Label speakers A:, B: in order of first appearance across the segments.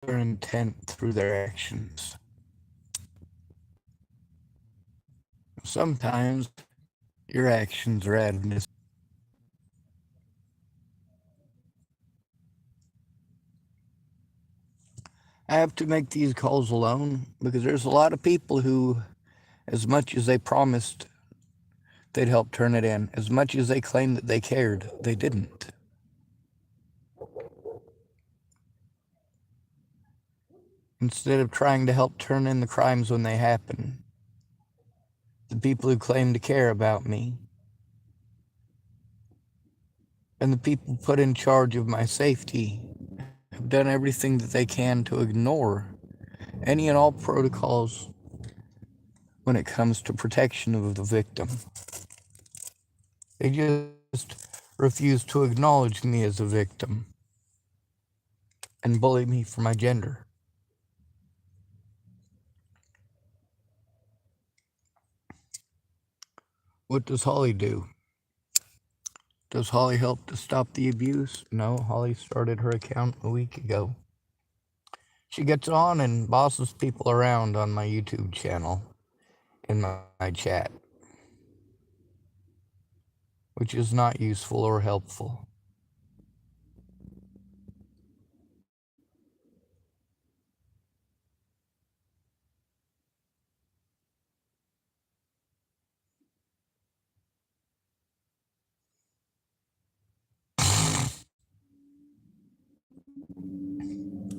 A: their intent through their actions. Sometimes your actions are out of necessity. I have to make these calls alone because there's a lot of people who, as much as they promised they'd help turn it in, as much as they claimed that they cared, they didn't. Instead of trying to help turn in the crimes when they happen, the people who claim to care about me and the people put in charge of my safety have done everything that they can to ignore any and all protocols when it comes to protection of the victim. They just refuse to acknowledge me as a victim and bully me for my gender. What does Holly do? Does Holly help to stop the abuse? No, Holly started her account a week ago. She gets on and bosses people around on my YouTube channel in my chat, which is not useful or helpful.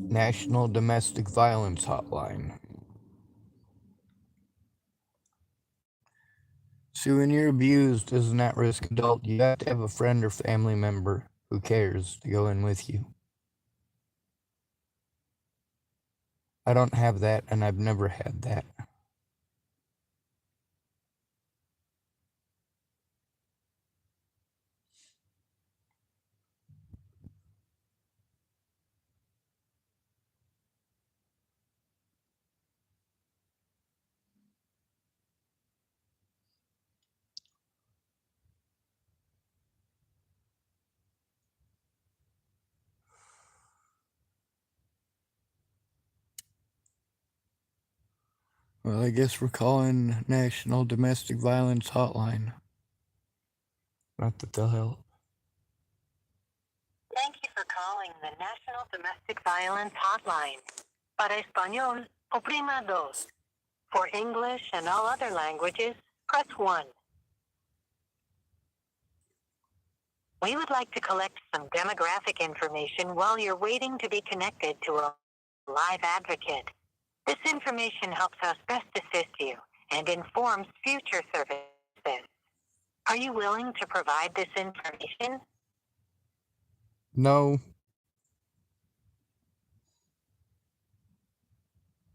A: National Domestic Violence Hotline. So when you're abused as an at-risk adult, you have to have a friend or family member who cares to go in with you. I don't have that, and I've never had that. Well, I guess we're calling National Domestic Violence Hotline. Not that they'll help.
B: Thank you for calling the National Domestic Violence Hotline. Para español, oprima dos. For English and all other languages, press 1. We would like to collect some demographic information while you're waiting to be connected to a live advocate. This information helps us best assist you and informs future services. Are you willing to provide this information?
A: No.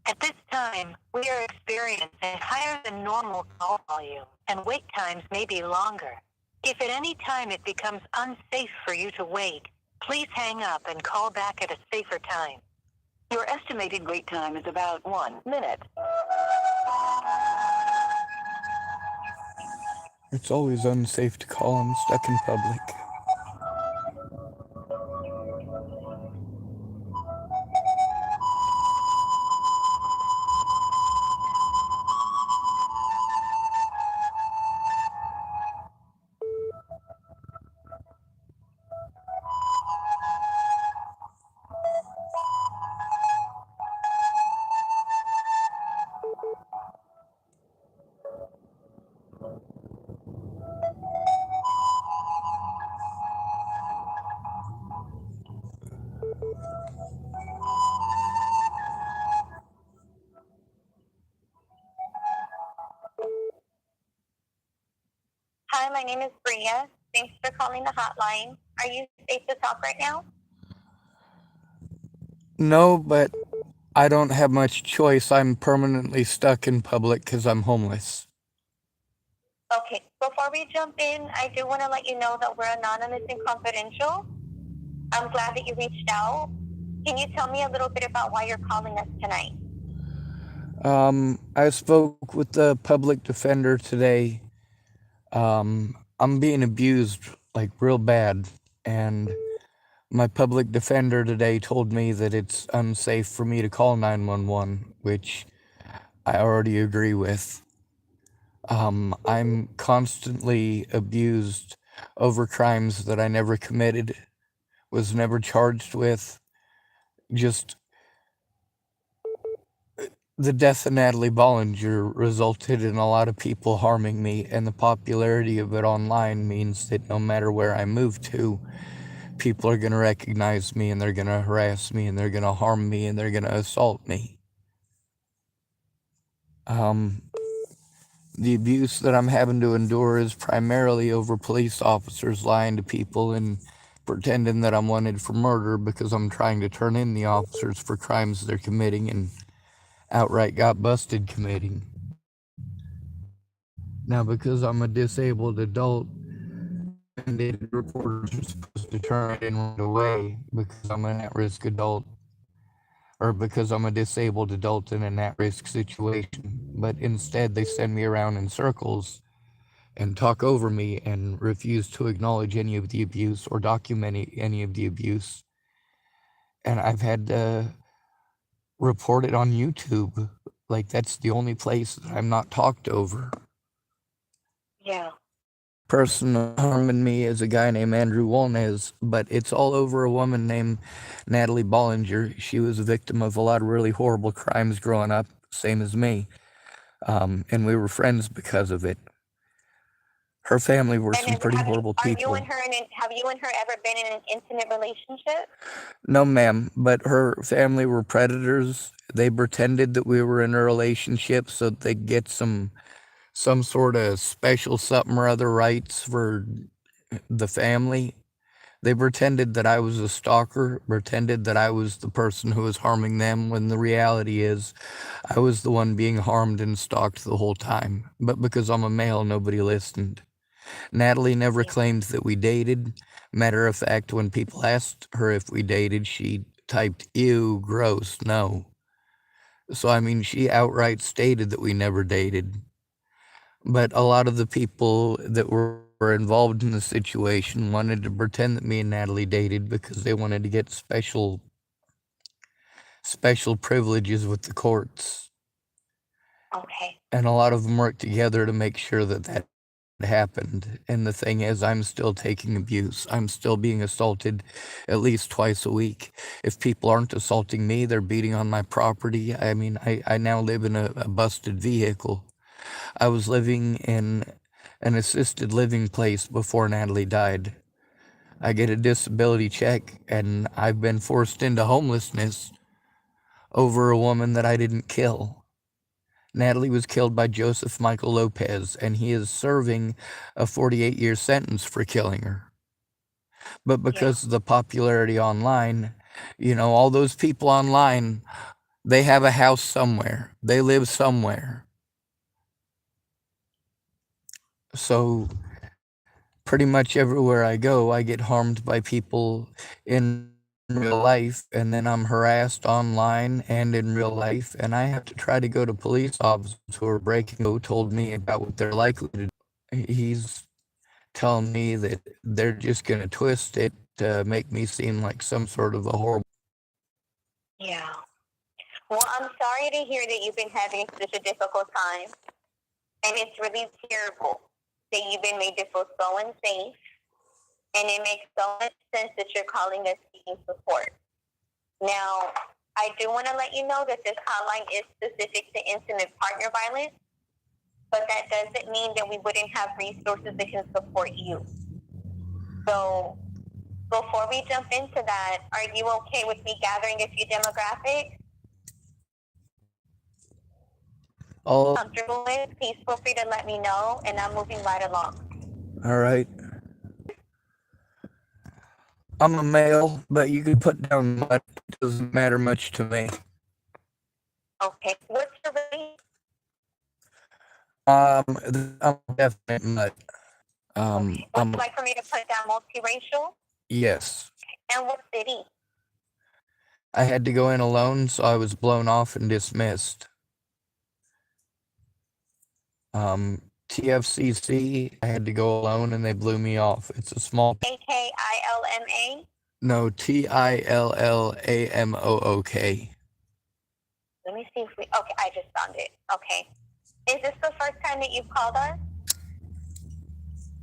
B: At this time, we are experiencing higher than normal call volume, and wait times may be longer. If at any time it becomes unsafe for you to wait, please hang up and call back at a safer time. Your estimated wait time is about 1 minute.
A: It's always unsafe to call. I'm stuck in public.
B: Hi, my name is Bria. Thanks for calling the hotline. Are you safe to talk right now?
A: No, but I don't have much choice. I'm permanently stuck in public because I'm homeless.
B: Okay, before we jump in, I do want to let you know that we're anonymous and confidential. I'm glad that you reached out. Can you tell me a little bit about why you're calling us tonight?
A: I spoke with the public defender today. I'm being abused like real bad, and My public defender today told me that it's unsafe for me to call 911, which I already agree with. I'm constantly abused over crimes that I never committed, was never charged with. Just the death of Natalie Bollinger resulted in a lot of people harming me, and the popularity of it online means that no matter where I move to, people are going to recognize me and they're going to harass me and they're going to harm me and they're going to assault me. Um, the abuse that I'm having to endure is primarily over police officers lying to people and pretending that I'm wanted for murder because I'm trying to turn in the officers for crimes they're committing and outright got busted committing. Now, because I'm a disabled adult, mandated reporters are supposed to turn it in right away because I'm an at risk adult or because I'm a disabled adult in an at risk situation. But instead, they send me around in circles and talk over me and refuse to acknowledge any of the abuse or document any of the abuse. And I've had to report it on YouTube. Like, that's the only place that I'm not talked over.
B: Yeah.
A: Person harming me is a guy named Andrew Wolnez, but it's all over a woman named Natalie Bollinger. She was a victim of a lot of really horrible crimes growing up, same as me. And we were friends because of it. Her family were
B: And
A: some pretty
B: have you,
A: horrible
B: are you and
A: people.
B: her in have you and her ever been in an intimate relationship?
A: No, ma'am, but her family were predators. They pretended that we were in a relationship so that they'd get some sort of special something or other rights for the family. They pretended that I was a stalker, pretended that I was the person who was harming them, when the reality is I was the one being harmed and stalked the whole time. But because I'm a male, nobody listened. Natalie never
B: Yeah.
A: claimed that we dated. Matter of fact, when people asked her if we dated, she typed, ew, gross, no. So, I mean, she outright stated that we never dated. But a lot of the people that were involved in the situation wanted to pretend that me and Natalie dated because they wanted to get special privileges with the courts.
B: Okay.
A: And a lot of them worked together to make sure that that happened. And the thing is, I'm still taking abuse. I'm still being assaulted at least twice a week. If people aren't assaulting me, they're beating on my property. I mean, I now live in a busted vehicle. I was living in an assisted living place before Natalie died. I get a disability check, and I've been forced into homelessness over a woman that I didn't kill. Natalie was killed by Joseph Michael Lopez, and he is serving a 48-year sentence for killing her. But
B: Yeah.
A: because of the popularity online, all those people online, they have a house somewhere, they live somewhere. So pretty much everywhere I go, I get harmed by people in real life, and then I'm harassed online and in real life, and I have to try to go to police officers who are breaking the law told me about what they're likely to do. He's telling me that they're just going to twist it to make me seem like some sort of a horrible.
B: Yeah. Well, I'm sorry to hear that you've been having such a difficult time. And it's really terrible that you've been made to feel so unsafe. And it makes so much sense that you're calling us seeking support. Now, I do want to let you know that this hotline is specific to intimate partner violence, but that doesn't mean that we wouldn't have resources that can support you. So before we jump into that, are you okay with me gathering a few demographics?
A: All
B: Comfortable with? Please feel free to let me know, and I'm moving right along.
A: right. I'm a male, but you could put down mutt. It doesn't matter much to me.
B: Okay. What's your race?
A: I'm a definite mutt.
B: Okay. Would you
A: I'm
B: like for me to put down multiracial?
A: yes.
B: And what city?
A: I had to go in alone, so I was blown off and dismissed. TFCC, I had to go alone and they blew me off. It's a small.
B: AKILMA?
A: No, Tillamook.
B: Let me see if we. Okay, I just found it. Okay. Is this the first time that you've called us?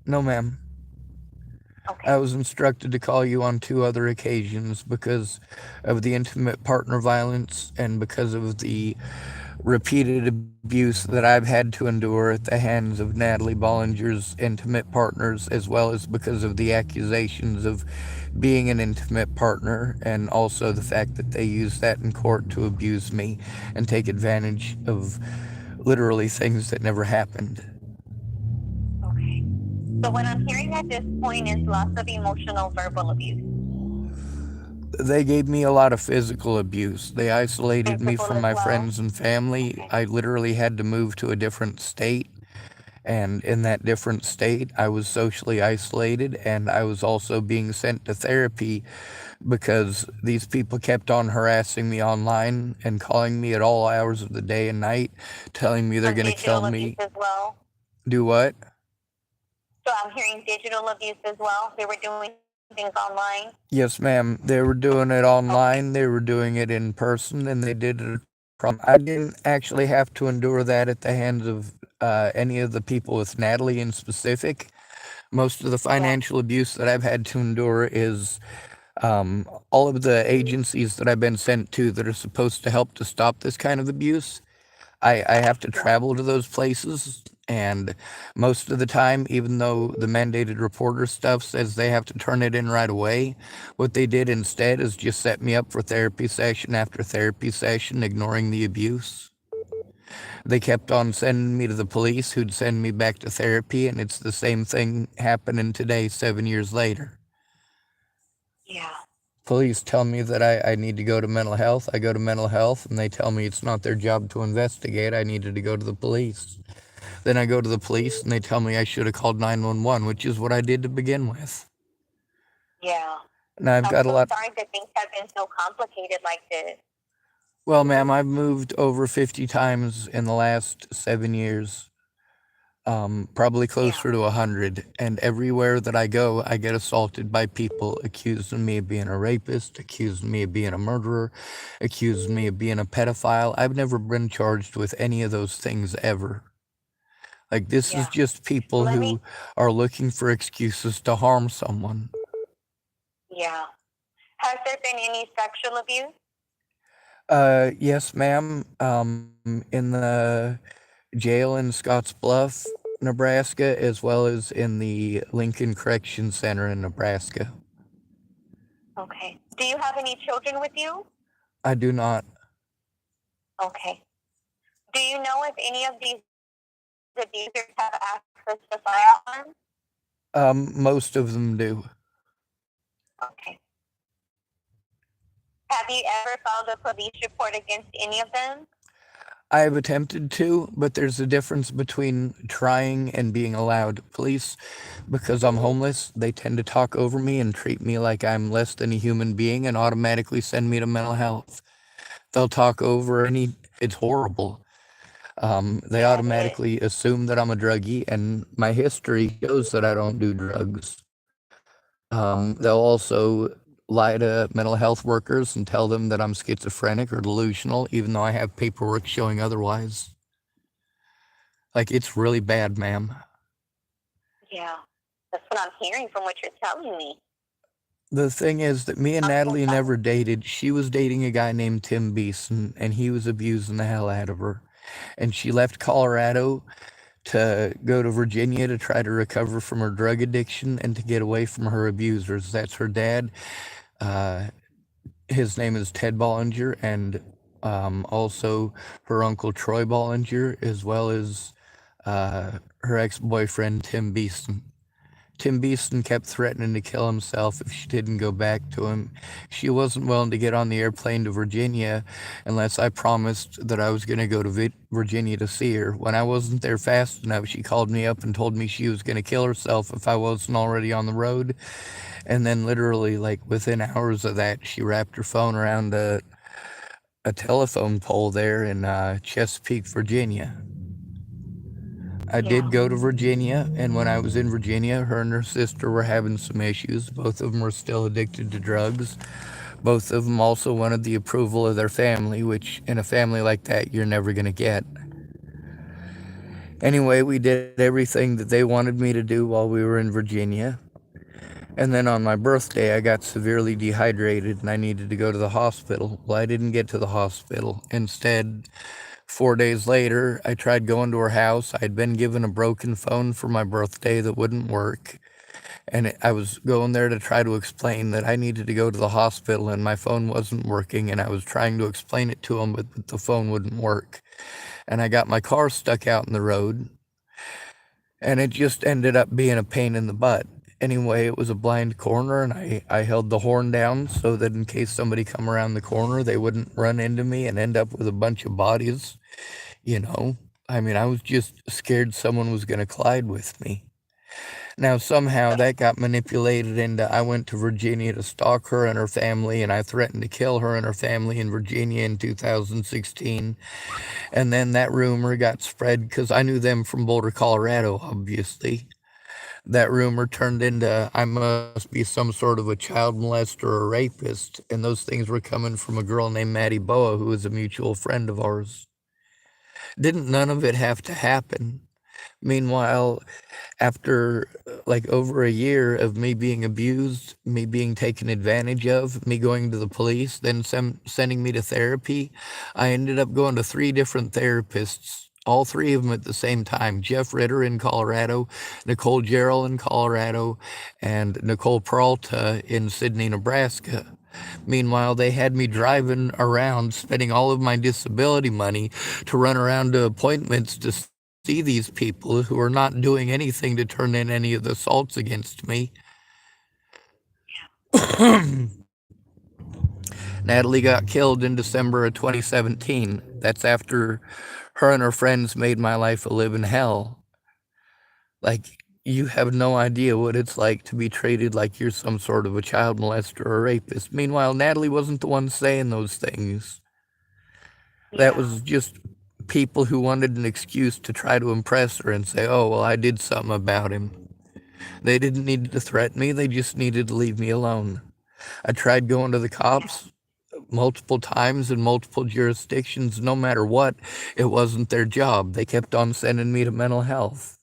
A: No, ma'am. I
B: Okay.
A: was instructed to call you on two other occasions because of the intimate partner violence and because of the repeated abuse that I've had to endure at the hands of Natalie Bollinger's intimate partners, as well as because of the accusations of being an intimate partner, and also the fact that they use that in court to abuse me and take advantage of literally things that never happened.
B: Okay. So what I'm hearing at this point is lots of emotional verbal abuse.
A: They gave me a lot of physical abuse. They isolated me
B: Physical
A: from
B: as
A: my
B: well.
A: friends and family.
B: Okay.
A: I literally had to move to a different state. And in that different state, I was socially isolated and I was also being sent to therapy because these people kept on harassing me online and calling me at all hours of the day and night, telling me they're
B: Some
A: going to kill
B: digital abuse
A: me.
B: as well.
A: Do what?
B: So I'm hearing digital abuse as well. They were doing things online.
A: Yes, ma'am. They were doing it
B: Okay.
A: online, they were doing it in person, and they did it from. I didn't actually have to endure that at the hands of any of the people with Natalie in specific. Most of the
B: Yeah.
A: financial abuse that I've had to endure is all of the agencies that I've been sent to that are supposed to help to stop this kind of abuse. I have to
B: Yeah.
A: travel to those places, and most of the time, even though the mandated reporter stuff says they have to turn it in right away, what they did instead is just set me up for therapy session after therapy session, ignoring the abuse. They kept on sending me to the police, who'd send me back to therapy, and it's the same thing happening today, 7 years later.
B: Yeah.
A: Police tell me that I need to go to mental health. I go to mental health, and they tell me it's not their job to investigate. I needed to go to the police. Then I go to the police, and they tell me I should have called 911, which is what I did to begin with.
B: Yeah.
A: Now I've
B: I'm
A: got a
B: so
A: lot.
B: sorry that things have been so complicated like this.
A: Well, ma'am, I've moved over 50 times in the last 7 years, probably
B: Yeah.
A: closer to 100. And everywhere that I go, I get assaulted by people accusing me of being a rapist, accusing me of being a murderer, accusing me of being a pedophile. I've never been charged with any of those things ever. Like, this is
B: Yeah.
A: just people
B: Let me.
A: who are looking for excuses to harm someone.
B: Yeah. Has there been any sexual abuse?
A: Yes, ma'am. In the jail in Scottsbluff, Nebraska, as well as in the Lincoln Correction Center in Nebraska.
B: Okay. Do you have any children with you?
A: I do not.
B: Okay. Do you know if any of these abusers have access to firearms?
A: Most of them do.
B: Okay. Have you ever filed a police report against any of them?
A: I have attempted to, but there's a difference between trying and being allowed. Police, because I'm homeless, they tend to talk over me and treat me like I'm less than a human being and automatically send me to mental health. They'll talk over any. It's horrible. They
B: Yeah, it is.
A: automatically assume that I'm a druggie, and my history shows that I don't do drugs. They'll also lie to mental health workers and tell them that I'm schizophrenic or delusional, even though I have paperwork showing otherwise. Like, it's really bad, ma'am.
B: Yeah. That's what I'm hearing from what you're telling me.
A: The thing is that me and
B: I'm so
A: Natalie
B: sorry.
A: never dated. She was dating a guy named Tim Beeson, and he was abusing the hell out of her. And she left Colorado to go to Virginia to try to recover from her drug addiction and to get away from her abusers. That's her dad. Uh, his name is Ted Bollinger, and also her uncle Troy Bollinger, as well as her ex boyfriend Tim Beeston. Tim Beeston kept threatening to kill himself if she didn't go back to him. She wasn't willing to get on the airplane to Virginia unless I promised that I was going to go to Virginia to see her. When I wasn't there fast enough, she called me up and told me she was going to kill herself if I wasn't already on the road. And then, literally, like within hours of that, she wrapped her phone around a telephone pole there in Chesapeake, Virginia. I
B: Yeah.
A: did go to Virginia, and when I was in Virginia, her and her sister were having some issues. Both of them were still addicted to drugs. Both of them also wanted the approval of their family, which in a family like that, you're never going to get. Anyway, we did everything that they wanted me to do while we were in Virginia. And then on my birthday, I got severely dehydrated and I needed to go to the hospital. Well, I didn't get to the hospital. Instead, 4 days later, I tried going to her house. I'd been given a broken phone for my birthday that wouldn't work. And I was going there to try to explain that I needed to go to the hospital and my phone wasn't working. And I was trying to explain it to them, but the phone wouldn't work. And I got my car stuck out in the road. And it just ended up being a pain in the butt. Anyway, it was a blind corner, and I held the horn down so that in case somebody come around the corner, they wouldn't run into me and end up with a bunch of bodies, you know. I mean, I was just scared someone was going to collide with me. Now, somehow that got manipulated into I went to Virginia to stalk her and her family, and I threatened to kill her and her family in Virginia in 2016. And then that rumor got spread because I knew them from Boulder, Colorado, obviously. That rumor turned into I must be some sort of a child molester or rapist, and those things were coming from a girl named Maddie Boa, who was a mutual friend of ours. Didn't none of it have to happen? Meanwhile, after like over a year of me being abused, me being taken advantage of, me going to the police, then sending me to therapy, I ended up going to three different therapists, all three of them at the same time. Jeff Ritter in Colorado, Nicole Jarrell in Colorado, and Nicole Peralta in Sydney, Nebraska. Meanwhile, they had me driving around, spending all of my disability money to run around to appointments to see these people who are not doing anything to turn in any of the assaults against me. Natalie got killed in December of 2017. That's after her and her friends made my life a living hell. Like, you have no idea what it's like to be treated like you're some sort of a child molester or rapist. Meanwhile, Natalie wasn't the one saying those things. That
B: Yeah.
A: was just people who wanted an excuse to try to impress her and say, oh, well, I did something about him. They didn't need to threaten me, they just needed to leave me alone. I tried going to the cops multiple times in multiple jurisdictions. No matter what, it wasn't their job. They kept on sending me to mental health.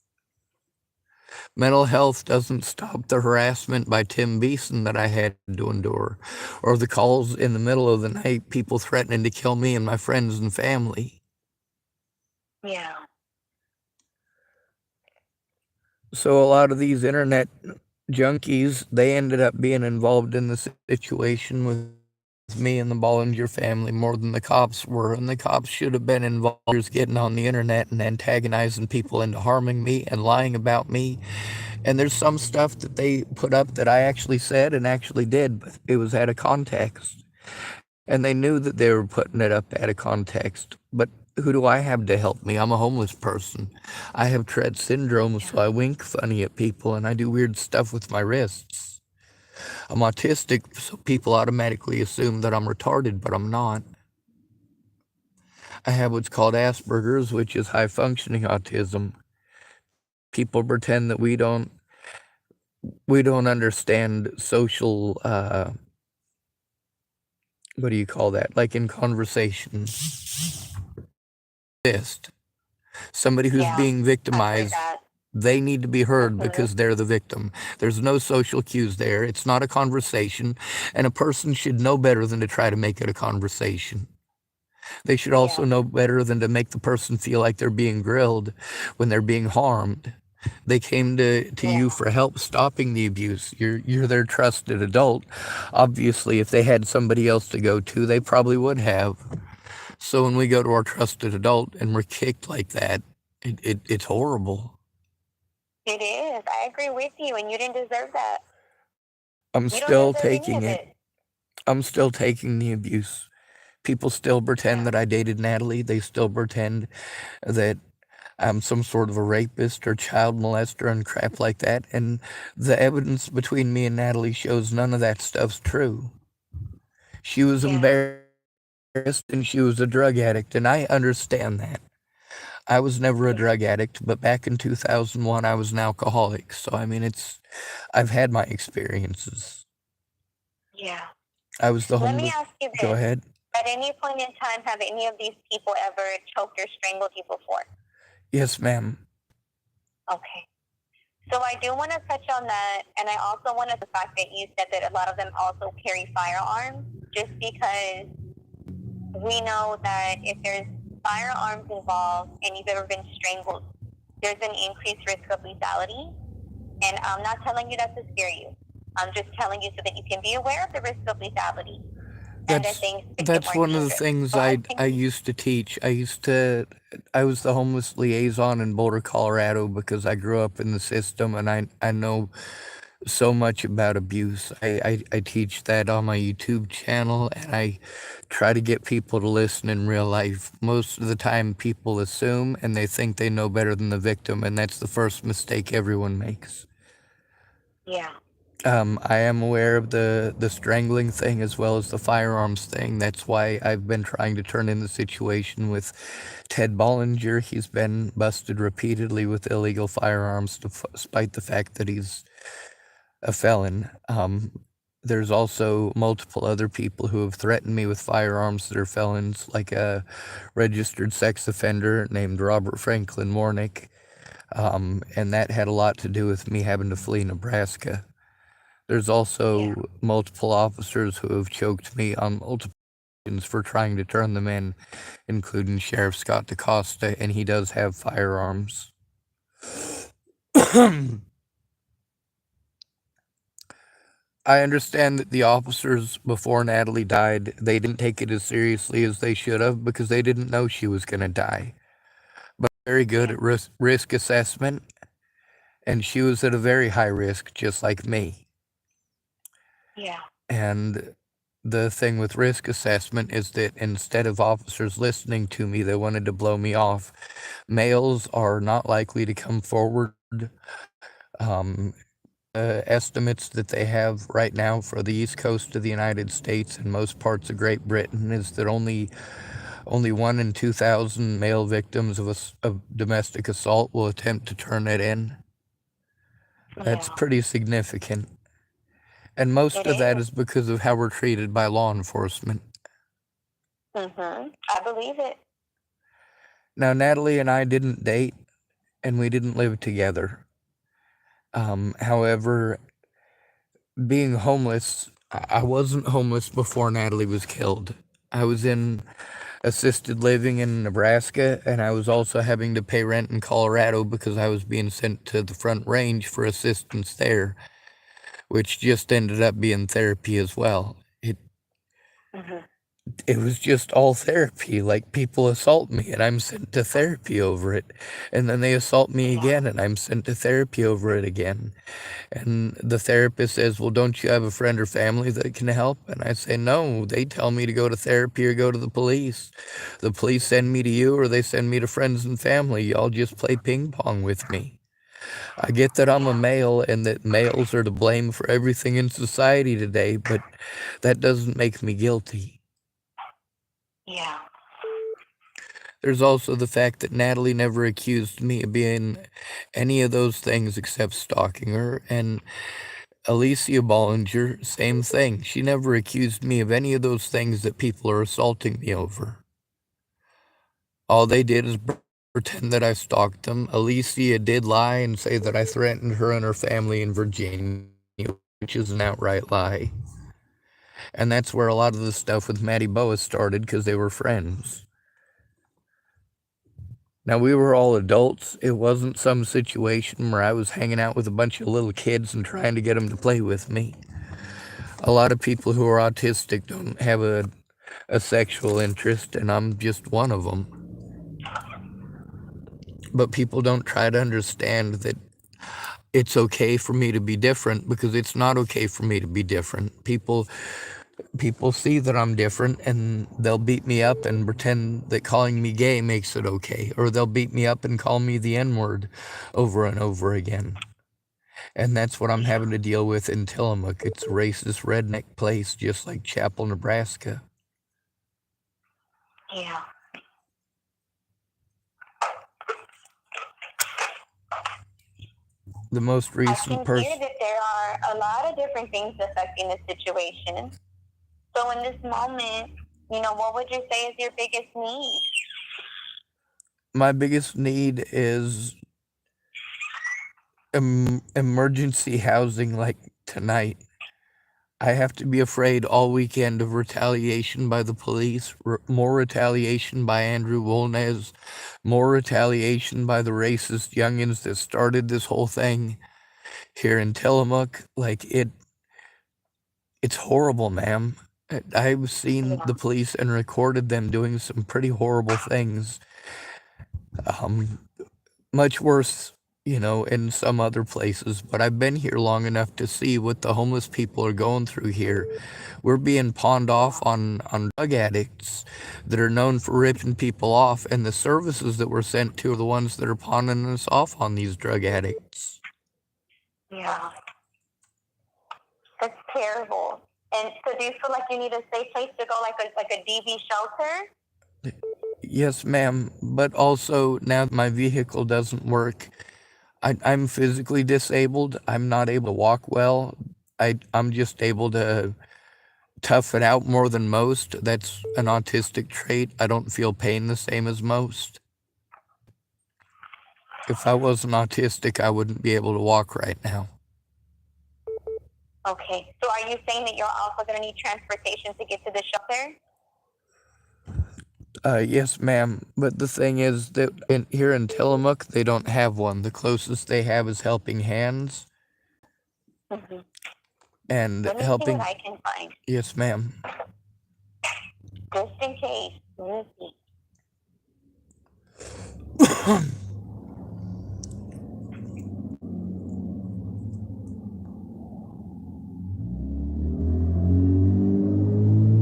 A: Mental health doesn't stop the harassment by Tim Beeson that I had to endure, or the calls in the middle of the night, people threatening to kill me and my friends and family.
B: Yeah.
A: So a lot of these internet junkies, they ended up being involved in the situation with me and the Bollinger family more than the cops were, and the cops should have been involved years getting on the internet and antagonizing people into harming me and lying about me. And there's some stuff that they put up that I actually said and actually did, but it was out of context. And they knew that they were putting it up out of context. But who do I have to help me? I'm a homeless person. I have Tourette syndrome, so I wink funny at people and I do weird stuff with my wrists. I'm autistic, so people automatically assume that I'm retarded, but I'm not. I have what's called Asperger's, which is high functioning autism. People pretend that we don't understand social what do you call that? Like in conversation, somebody who's
B: Yeah.
A: being
B: I've heard
A: victimized,
B: that.
A: they need to be heard
B: Mm-hmm.
A: because they're the victim. There's no social cues there. It's not a conversation, and a person should know better than to try to make it a conversation. They should also
B: Yeah.
A: know better than to make the person feel like they're being grilled when they're being harmed. They came to
B: Yeah.
A: you for help stopping the abuse. You're their trusted adult. Obviously, if they had somebody else to go to, they probably would have. So when we go to our trusted adult and we're kicked like that, it's horrible.
B: It is. I agree with you, and you didn't deserve that.
A: I'm
B: You don't
A: still
B: deserve any
A: taking
B: of
A: it.
B: it.
A: I'm still taking the abuse. People still pretend
B: Yeah.
A: that I dated Natalie. They still pretend that I'm some sort of a rapist or child molester and crap like that. And the evidence between me and Natalie shows none of that stuff's true. She was
B: Yeah.
A: embarrassed and she was a drug addict, and I understand that. I was never a drug addict, but back in 2001, I was an alcoholic. So, I mean, I've had my experiences.
B: Yeah.
A: I was the
B: Let me
A: homeless.
B: ask you
A: Go
B: this.
A: ahead.
B: At any point in time, have any of these people ever choked or strangled you before?
A: Yes, ma'am.
B: Okay. So I do want to touch on that, and I also want to the fact that you said that a lot of them also carry firearms, just because we know that if there's firearms involved and you've ever been strangled, there's an increased risk of lethality. And I'm not telling you that to scare you. I'm just telling you so that you can be aware of the risk of lethality and that things could get
A: That's
B: more
A: one of the
B: dangerous.
A: things
B: So I
A: I
B: think,
A: used to teach. I was the homeless liaison in Boulder, Colorado because I grew up in the system and I know so much about abuse. I teach that on my YouTube channel and I try to get people to listen in real life. Most of the time people assume and they think they know better than the victim, and that's the first mistake everyone makes.
B: yeah,
A: I am aware of the strangling thing as well as the firearms thing. That's why I've been trying to turn in the situation with Ted Bollinger. He's been busted repeatedly with illegal firearms, despite the fact that he's a felon. There's also multiple other people who have threatened me with firearms that are felons, like a registered sex offender named Robert Franklin Warnick. And that had a lot to do with me having to flee Nebraska. There's
B: yeah,
A: also multiple officers who have choked me on multiple occasions for trying to turn them in, including Sheriff Scott DaCosta, and he does have firearms. I understand that the officers before Natalie died, they didn't take it as seriously as they should have because they didn't know she was going to die. But very good
B: yeah,
A: at risk assessment, and she was at a very high risk, just like me.
B: yeah,
A: And the thing with risk assessment is that instead of officers listening to me, they wanted to blow me off. Males are not likely to come forward. Um, estimates that they have right now for the east coast of the United States and most parts of Great Britain is that only 1 in 2,000 male victims of domestic assault will attempt to turn it in. That's
B: yeah.
A: pretty significant. And most
B: It
A: of that
B: is.
A: is because of how we're treated by law enforcement.
B: I believe it.
A: Now, Natalie and I didn't date and we didn't live together. However, being homeless, I wasn't homeless before Natalie was killed. I was in assisted living in Nebraska, and I was also having to pay rent in Colorado because I was being sent to the Front Range for assistance there, which just ended up being therapy as well.
B: Hmm.
A: It was just all therapy. Like, people assault me and I'm sent to therapy over it. And then they assault me
B: Yeah,
A: again and I'm sent to therapy over it again. And the therapist says, "Well, don't you have a friend or family that can help?" And I say, "No, they tell me to go to therapy or go to the police. The police send me to you or they send me to friends and family. Y'all just play ping pong with me." I get that I'm a
B: yeah,
A: male and that males are to blame for everything in society today, but that doesn't make me guilty.
B: yeah,
A: There's also the fact that Natalie never accused me of being any of those things except stalking her, and Alicia Bollinger, same thing. She never accused me of any of those things that people are assaulting me over. All they did is pretend that I stalked them. Alicia did lie and say that I threatened her and her family in Virginia, which is an outright lie. And that's where a lot of the stuff with Maddie Boa started because they were friends. Now, we were all adults. It wasn't some situation where I was hanging out with a bunch of little kids and trying to get them to play with me. A lot of people who are autistic don't have a sexual interest, and I'm just one of them. But people don't try to understand that it's okay for me to be different because it's not okay for me to be different. People see that I'm different and they'll beat me up and pretend that calling me gay makes it okay, or they'll beat me up and call me the N-word over and over again. And that's what I'm
B: yeah,
A: having to deal with in Tillamook. It's a racist redneck place just like Chapel, Nebraska.
B: yeah.
A: The most
B: I
A: recent
B: can hear
A: person.
B: that there are a lot of different things affecting the situation. So in this moment, what would you say is your biggest need?
A: My biggest need is emergency housing like tonight. I have to be afraid all weekend of retaliation by the police, more retaliation by Andrew Wolnez, more retaliation by the racist youngins that started this whole thing here in Tillamook. It's horrible, ma'am. I've seen
B: Yeah.
A: the police and recorded them doing some pretty horrible things. Um, much worse, in some other places. But I've been here long enough to see what the homeless people are going through here. We're being pawned off on drug addicts that are known for ripping people off, and the services that we're sent to are the ones that are pawning us off on these drug addicts.
B: Yeah. That's terrible. And so do you feel like you need a safe place to go, like a DV shelter?
A: Yes, ma'am. But also, now that my vehicle doesn't work, I'm physically disabled. I'm not able to walk well. I'm just able to tough it out more than most. That's an autistic trait. I don't feel pain the same as most. If I wasn't autistic, I wouldn't be able to walk right now.
B: Okay. So are you saying that you're also going to need transportation to get to the shelter?
A: Yes, ma'am. But the thing is that here in Tillamook, they don't have one. The closest they have is Helping Hands.
B: Mm-hmm.
A: And
B: Let me see what I can find.
A: Yes, ma'am.
B: Just in case. Let me see.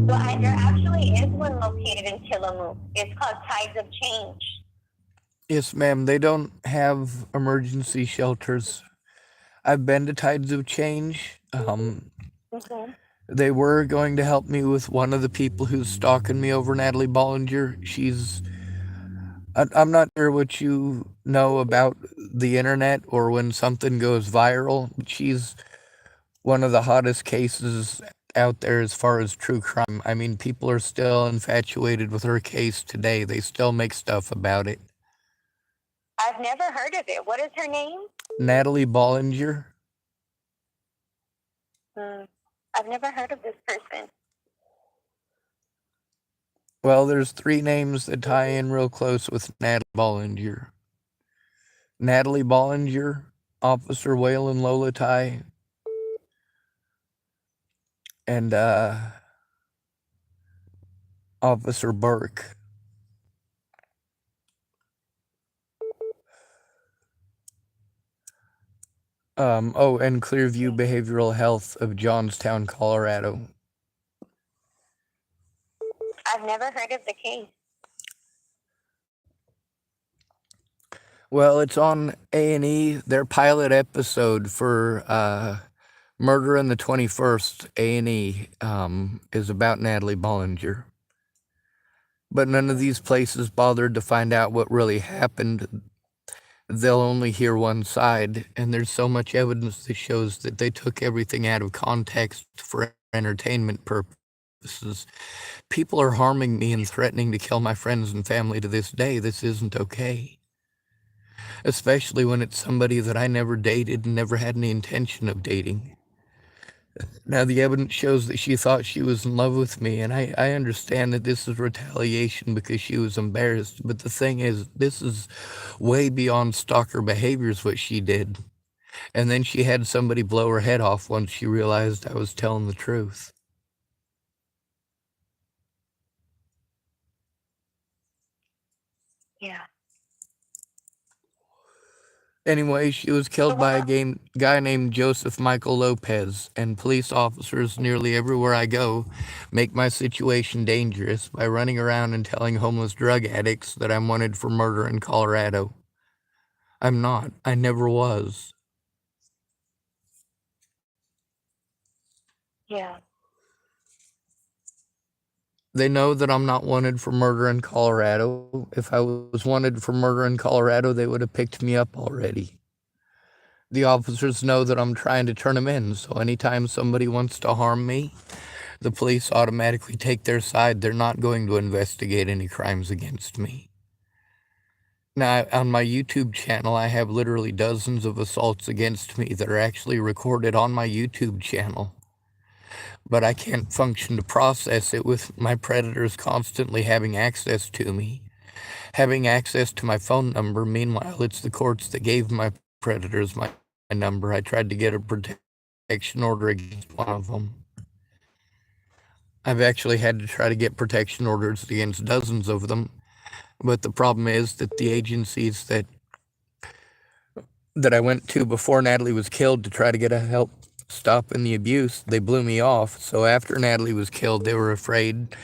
B: Well, there actually is one located in Tillamook. It's called Tides of Change.
A: Yes, ma'am. They don't have emergency shelters. I've been to Tides of Change.
B: Mm-hmm.
A: They were going to help me with one of the people who's stalking me over Natalie Bollinger. I'm not sure what you know about the internet or when something goes viral. She's one of the hottest cases out there as far as true crime. I mean, people are still infatuated with her case today. They still make stuff about it.
B: I've never heard of it. What is her name?
A: Natalie Bollinger.
B: I've never heard of this person.
A: Well, there's three names that tie in real close with Natalie Bollinger. Natalie Bollinger, Officer Waylon Lolatai, and Officer Burke. And Clearview Behavioral Health of Johnstown, Colorado.
B: I've never heard of the case.
A: Well, it's on A&E. Their pilot episode for Murder in the 21st, A&E, is about Natalie Bollinger. But none of these places bothered to find out what really happened. They'll only hear one side, and there's so much evidence that shows that they took everything out of context for entertainment purposes. People are harming me and threatening to kill my friends and family to this day. This isn't okay. Especially when it's somebody that I never dated and never had any intention of dating. Now, the evidence shows that she thought she was in love with me, and I understand that this is retaliation because she was embarrassed. But the thing is, this is way beyond stalker behaviors, what she did. And then she had somebody blow her head off once she realized I was telling the truth.
B: Yeah.
A: Anyway, she was killed by a guy named Joseph Michael Lopez, and police officers nearly everywhere I go make my situation dangerous by running around and telling homeless drug addicts that I'm wanted for murder in Colorado. I'm not. I never was.
B: Yeah.
A: They know that I'm not wanted for murder in Colorado. If I was wanted for murder in Colorado, they would have picked me up already. The officers know that I'm trying to turn them in, so anytime somebody wants to harm me, the police automatically take their side. They're not going to investigate any crimes against me. Now, on my YouTube channel, I have literally dozens of assaults against me that are actually recorded on my YouTube channel. But I can't function to process it with my predators constantly having access to me. Having access to my phone number, meanwhile, it's the courts that gave my predators my number. I tried to get a protection order against one of them. I've actually had to try to get protection orders against dozens of them. But the problem is that the agencies that I went to before Natalie was killed to try to get a help stopping the abuse, they blew me off. So after Natalie was killed, they were afraid,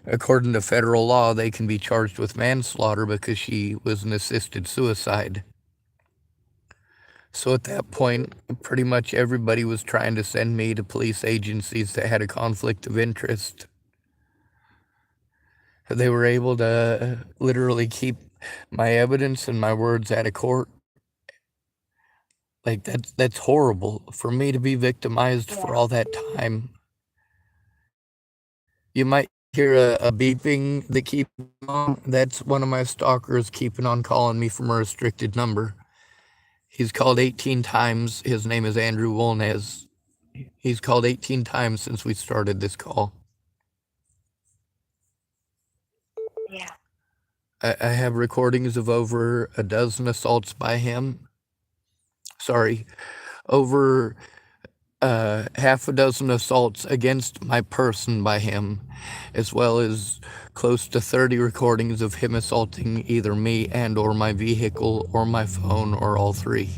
A: according to federal law, they can be charged with manslaughter because she was an assisted suicide. So at that point, pretty much everybody was trying to send me to police agencies that had a conflict of interest. They were able to literally keep my evidence and my words out of court. Like that's horrible for me to be victimized for all that time. You might hear a beeping that keeps on. That's one of my stalkers keeping on calling me from a restricted number. He's called 18 times. His name is Andrew Wolnez. He's called 18 times since we started this call.
B: Yeah.
A: I have recordings of over a dozen assaults by him. Sorry, over half a dozen assaults against my person by him, as well as close to 30 recordings of him assaulting either me and or my vehicle or my phone or all three.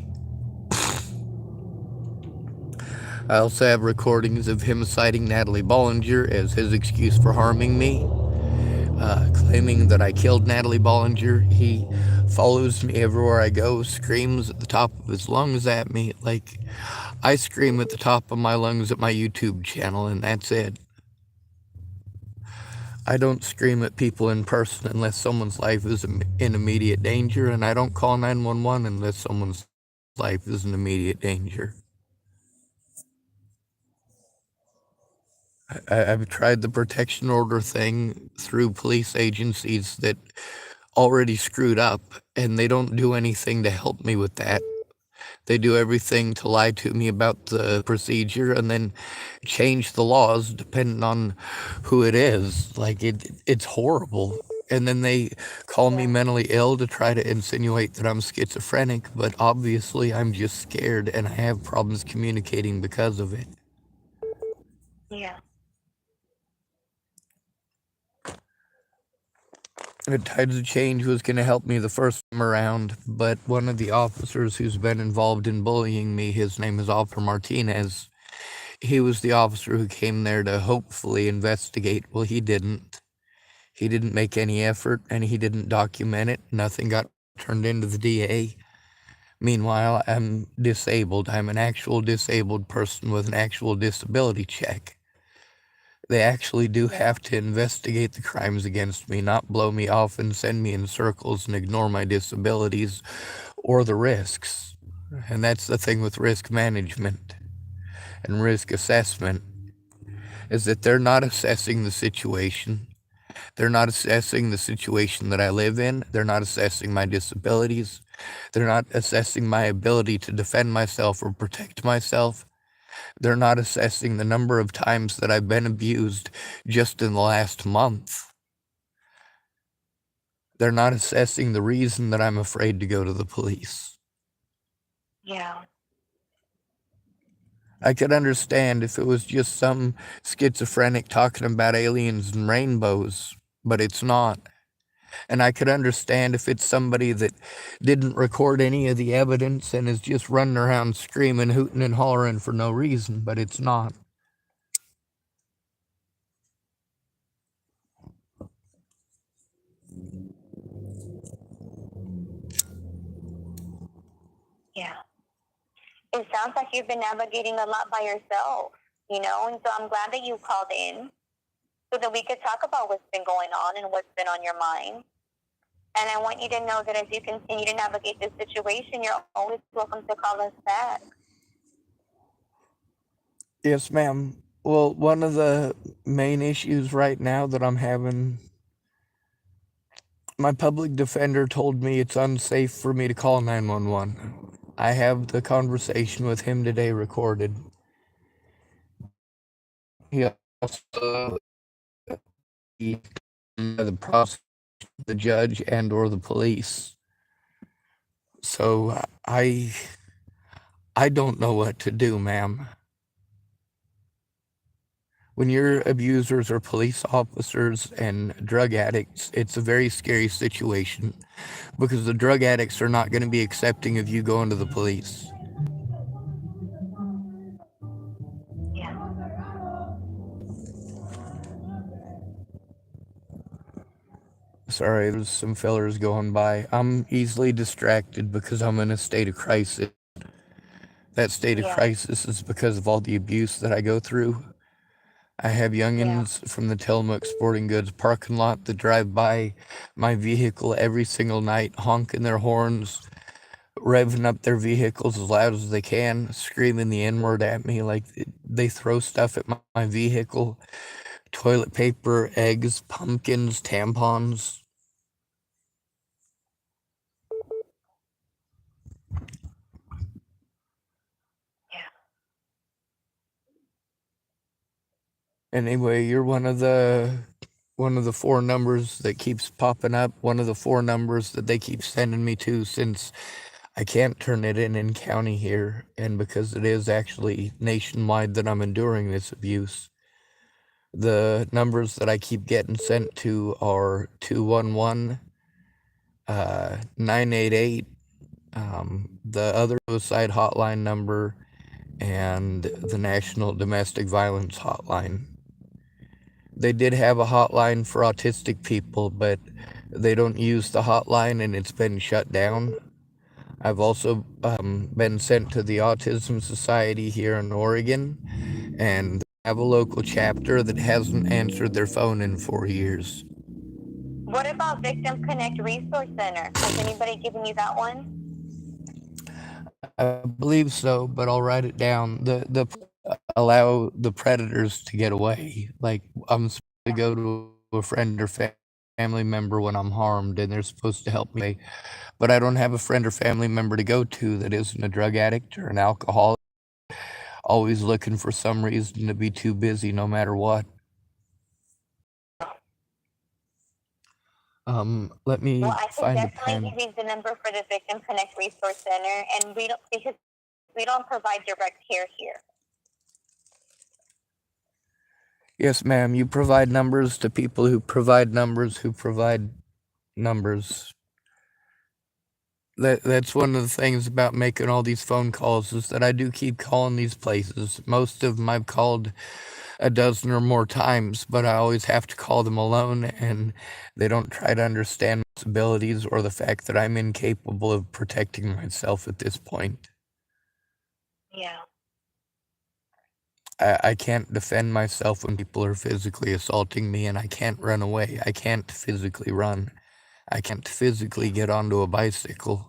A: I also have recordings of him citing Natalie Bollinger as his excuse for harming me, claiming that I killed Natalie Bollinger. He follows me everywhere I go, screams at the top of his lungs at me. Like, I scream at the top of my lungs at my YouTube channel, and that's it. I don't scream at people in person unless someone's life is in immediate danger, and I don't call 911 unless someone's life is in immediate danger. I've tried the protection order thing through police agencies that already screwed up, and they don't do anything to help me with that. They do everything to lie to me about the procedure and then change the laws depending on who it is. Like, it's horrible. And then they call me mentally ill to try to insinuate that I'm schizophrenic, but obviously I'm just scared and I have problems communicating because of it.
B: Yeah.
A: The Tides of Change was going to help me the first time around, but one of the officers who's been involved in bullying me, his name is Officer Martinez, he was the officer who came there to hopefully investigate. Well, he didn't. He didn't make any effort, and he didn't document it. Nothing got turned into the DA. Meanwhile, I'm disabled. I'm an actual disabled person with an actual disability check. They actually do have to investigate the crimes against me, not blow me off and send me in circles and ignore my disabilities or the risks. And that's the thing with risk management and risk assessment, is that they're not assessing the situation. They're not assessing the situation that I live in. They're not assessing my disabilities. They're not assessing my ability to defend myself or protect myself. They're not assessing the number of times that I've been abused just in the last month. They're not assessing the reason that I'm afraid to go to the police.
B: Yeah.
A: I could understand if it was just some schizophrenic talking about aliens and rainbows, but it's not. And I could understand if it's somebody that didn't record any of the evidence and is just running around screaming, hooting, and hollering for no reason, but it's not.
B: Yeah. It sounds like you've been navigating a lot by yourself, and so I'm glad that you called in so that we could talk about what's been going on and what's been on your mind. And I want you to know that as you continue to navigate this situation, you're always welcome to call us back.
A: Yes, ma'am. Well, one of the main issues right now that I'm having, my public defender told me it's unsafe for me to call 911. I have the conversation with him today recorded. He also the prosecutor, the judge, and or the police. So I don't know what to do, ma'am. When your abusers are police officers and drug addicts, it's a very scary situation because the drug addicts are not going to be accepting of you going to the police.
B: Yeah.
A: Sorry, there's some fillers going by. I'm easily distracted because I'm in a state of crisis. That state of
B: Yeah.
A: crisis is because of all the abuse that I go through. I have youngins from the Tillamook Sporting Goods parking lot that drive by my vehicle every single night, honking their horns, revving up their vehicles as loud as they can, screaming the N word at me. Like they throw stuff at my vehicle, toilet paper, eggs, pumpkins, tampons.
B: Yeah.
A: Anyway, you're one of the four numbers that keeps popping up, one of the four numbers that they keep sending me to since I can't turn it in county here, and because it is actually nationwide that I'm enduring this abuse. The numbers that I keep getting sent to are 211, 988, the other suicide hotline number, and the National Domestic Violence Hotline. They did have a hotline for autistic people, but they don't use the hotline and it's been shut down. I've also been sent to the Autism Society here in Oregon, and they have a local chapter that hasn't answered their phone in 4 years.
B: What about Victim Connect Resource Center? Has anybody given you that one?
A: I believe so, but I'll write it down. The allow the predators to get away. Like I'm supposed to go to a friend or family member when I'm harmed, and they're supposed to help me. But I don't have a friend or family member to go to that isn't a drug addict or an alcoholic, always looking for some reason to be too busy no matter what. Let
B: Well,
A: me
B: I can
A: find a
B: definitely
A: pen.
B: give you the number for the Victim Connect Resource Center, and we don't provide direct care here.
A: Yes, ma'am. You provide numbers to people who provide numbers who provide numbers. That's one of the things about making all these phone calls is that I do keep calling these places. Most of them I've called a dozen or more times, but I always have to call them alone, and they don't try to understand my abilities or the fact that I'm incapable of protecting myself at this point.
B: Yeah.
A: I can't defend myself when people are physically assaulting me, and I can't run away. I can't physically run. I can't physically get onto a bicycle.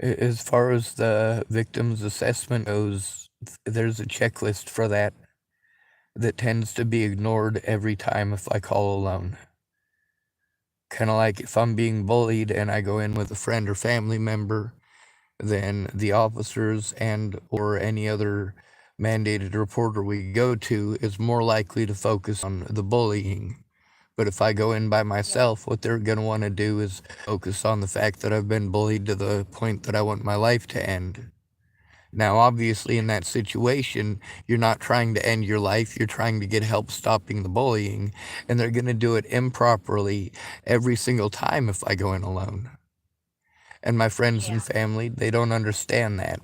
A: As far as the victim's assessment goes, there's a checklist for that tends to be ignored every time if I call alone. Kind of like if I'm being bullied and I go in with a friend or family member, then the officers and or any other mandated reporter we go to is more likely to focus on the bullying. But if I go in by myself, what they're going to want to do is focus on the fact that I've been bullied to the point that I want my life to end. Now, obviously, in that situation, you're not trying to end your life, you're trying to get help stopping the bullying, and they're going to do it improperly every single time if I go in alone. And my friends and family, they don't understand that.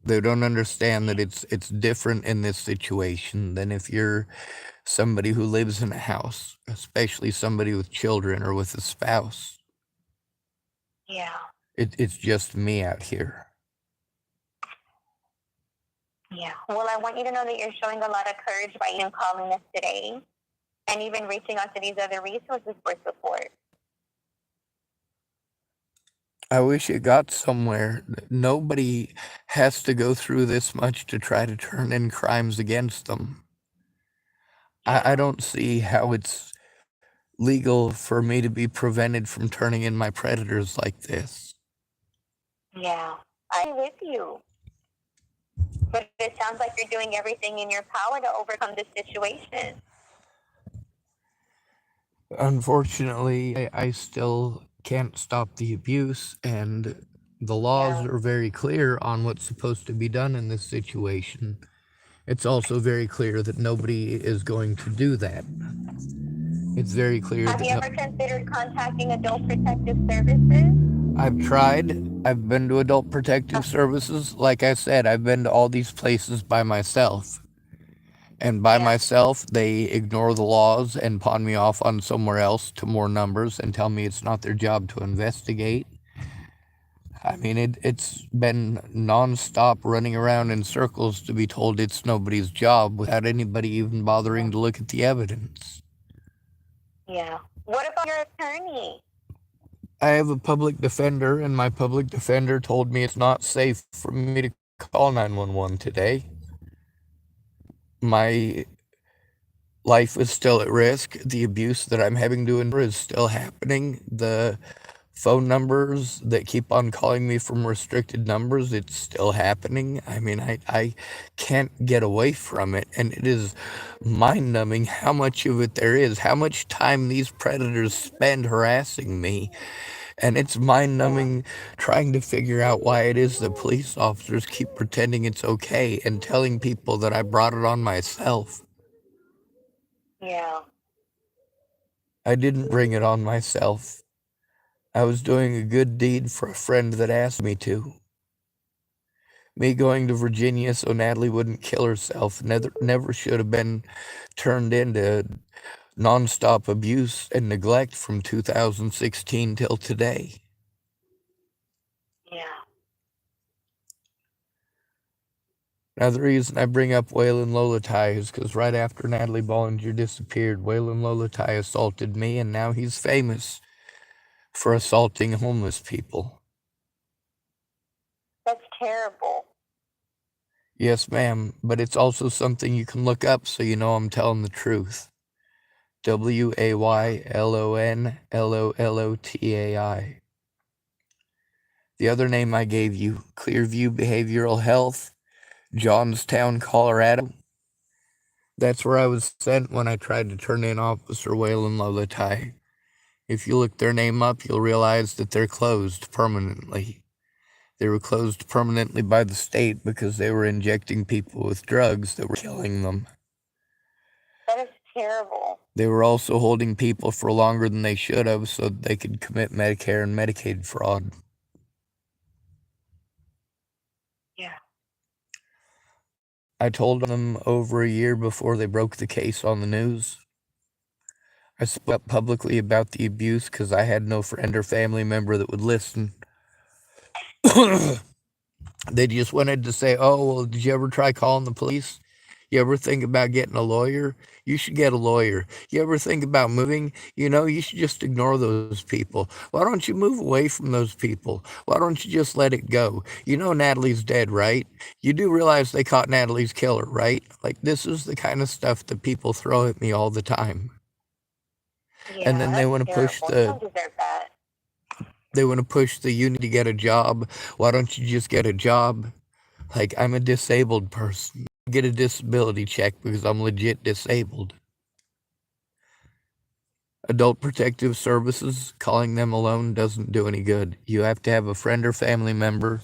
A: They don't understand that it's different in this situation than if you're somebody who lives in a house, especially somebody with children or with a spouse.
B: Yeah.
A: It's just me out here.
B: Yeah. Well, I want you to know that you're showing a lot of courage by even calling us today and even reaching out to these other resources for support.
A: I wish it got somewhere. Nobody has to go through this much to try to turn in crimes against them. I
B: Yeah.
A: don't see how it's legal for me to be prevented from turning in my predators like this.
B: Yeah. I'm with you. But it sounds like you're doing everything in your power to overcome this situation.
A: Unfortunately, I still can't stop the abuse, and the laws
B: Yeah.
A: are very clear on what's supposed to be done in this situation. It's also very clear that nobody is going to do that. It's very clear
B: Have
A: that
B: you
A: no.
B: ever considered contacting Adult Protective Services?
A: I've tried. I've been to Adult Protective Services. Like I said, I've been to all these places by myself. And by
B: Yeah.
A: myself, they ignore the laws and pawn me off on somewhere else to more numbers and tell me it's not their job to investigate. I mean, it's been nonstop running around in circles to be told it's nobody's job without anybody even bothering to look at the evidence.
B: Yeah. What about your attorney?
A: I have a public defender, and my public defender told me it's not safe for me to call 911 today. My life is still at risk. The abuse that I'm having to endure is still happening. The phone numbers that keep on calling me from restricted numbers, it's still happening. I mean, I can't get away from it. And it is mind numbing how much of it there is, how much time these predators spend harassing me. And it's mind numbing trying to figure out why it is that police officers keep pretending it's okay and telling people that I brought it on myself.
B: Yeah.
A: I didn't bring it on myself. I was doing a good deed for a friend that asked me to. Me going to Virginia so Natalie wouldn't kill herself never should have been turned into nonstop abuse and neglect from 2016 till today.
B: Yeah.
A: Now, the reason I bring up Waylon Lolatai is because right after Natalie Bollinger disappeared, Waylon Lolatai assaulted me, and now he's famous for assaulting homeless people.
B: That's terrible.
A: Yes, ma'am, but it's also something you can look up so you know I'm telling the truth. WAYLONLOLOTAI. The other name I gave you, Clearview Behavioral Health, Johnstown, Colorado. That's where I was sent when I tried to turn in Officer Waylon Lolatai. If you look their name up, you'll realize that they're closed permanently. They were closed permanently by the state because they were injecting people with drugs that were killing them.
B: That is terrible.
A: They were also holding people for longer than they should have so that they could commit Medicare and Medicaid fraud.
B: Yeah.
A: I told them over a year before they broke the case on the news. I spoke up publicly about the abuse because I had no friend or family member that would listen. They just wanted to say, oh, well, did you ever try calling the police? You ever think about getting a lawyer? You should get a lawyer. You ever think about moving? You know, you should just ignore those people. Why don't you move away from those people? Why don't you just let it go? You know Natalie's dead, right? You do realize they caught Natalie's killer, right? Like, this is the kind of stuff that people throw at me all the time. And
B: Yeah,
A: then
B: that's terrible. You don't deserve that.
A: they want to push the you need to get a job. Why don't you just get a job? Like, I'm a disabled person. I get a disability check because I'm legit disabled. Adult Protective Services, calling them alone doesn't do any good. You have to have a friend or family member